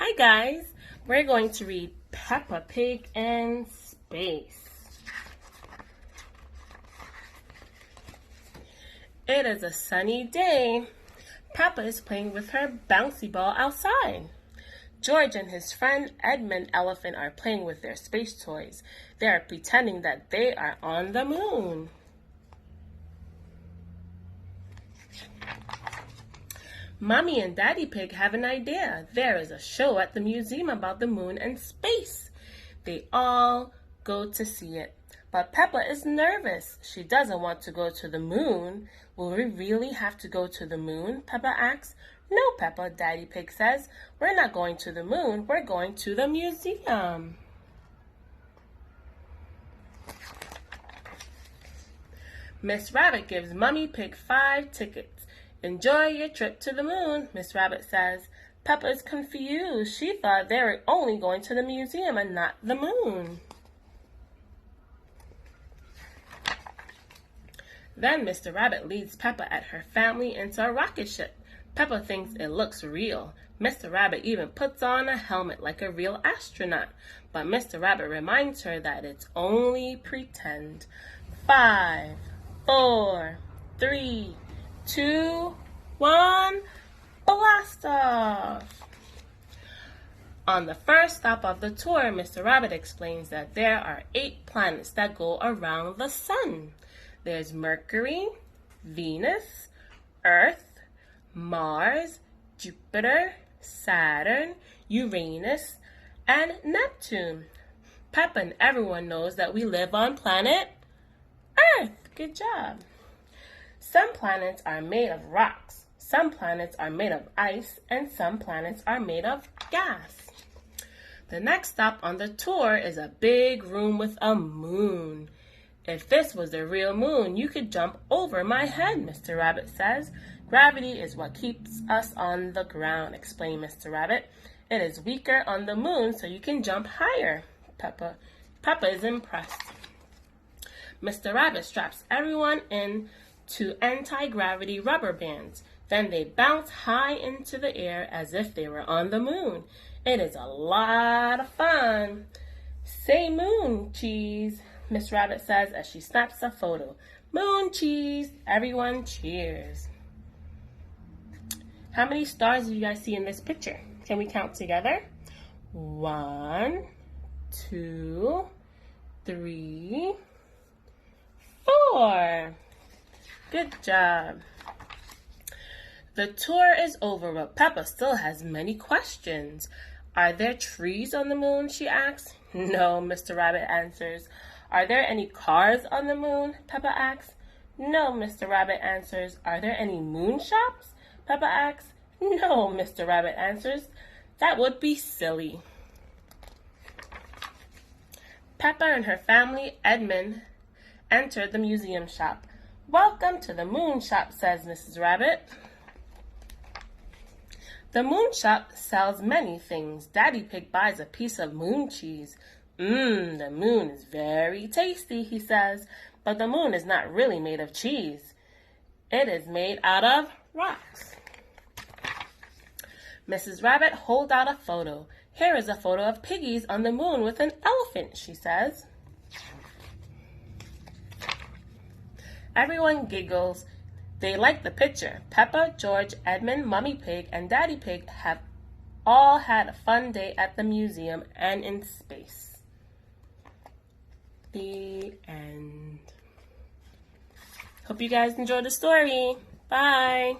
Hi guys, we're going to read Peppa Pig in Space. It is a sunny day. Peppa is playing with her bouncy ball outside. George and his friend Edmund Elephant are playing with their space toys. They are pretending that they are on the moon. Mommy and Daddy Pig have an idea. There is a show at the museum about the moon and space. They all go to see it. But Peppa is nervous. She doesn't want to go to the moon. Will we really have to go to the moon? Peppa asks. No, Peppa, Daddy Pig says. We're not going to the moon. We're going to the museum. Miss Rabbit gives Mummy Pig 5 tickets. Enjoy your trip to the moon, Miss Rabbit says. Peppa is confused. She thought they were only going to the museum and not the moon. Then Mr. Rabbit leads Peppa and her family into a rocket ship. Peppa thinks it looks real. Mr. Rabbit even puts on a helmet like a real astronaut. But Mr. Rabbit reminds her that it's only pretend. 5, 4, 3, 2, 1, blast off! On the first stop of the tour, Mr. Rabbit explains that there are 8 planets that go around the sun. There's Mercury, Venus, Earth, Mars, Jupiter, Saturn, Uranus, and Neptune. Peppa and everyone knows that we live on planet Earth. Good job. Some planets are made of rocks, some planets are made of ice, and some planets are made of gas. The next stop on the tour is a big room with a moon. If this was the real moon, you could jump over my head, Mr. Rabbit says. Gravity is what keeps us on the ground, explained Mr. Rabbit. It is weaker on the moon, so you can jump higher. Peppa is impressed. Mr. Rabbit straps everyone in to anti-gravity rubber bands. Then they bounce high into the air as if they were on the moon. It is a lot of fun. Say moon cheese, Miss Rabbit says as she snaps a photo. Moon cheese. Everyone cheers. How many stars do you guys see in this picture? Can we count together? 1, 2, 3, 4. Good job. The tour is over, but Peppa still has many questions. Are there trees on the moon, she asks. No, Mr. Rabbit answers. Are there any cars on the moon? Peppa asks. No, Mr. Rabbit answers. Are there any moon shops? Peppa asks. No, Mr. Rabbit answers. That would be silly. Peppa and her family, Edmund, enter the museum shop. Welcome to the moon shop, says Mrs. Rabbit. The moon shop sells many things. Daddy Pig buys a piece of moon cheese. The moon is very tasty, he says, but the moon is not really made of cheese. It is made out of rocks. Mrs. Rabbit holds out a photo. Here is a photo of piggies on the moon with an elephant, she says. Everyone giggles. They like the picture. Peppa, George, Edmund, Mummy Pig, and Daddy Pig have all had a fun day at the museum and in space. The end. Hope you guys enjoyed the story. Bye.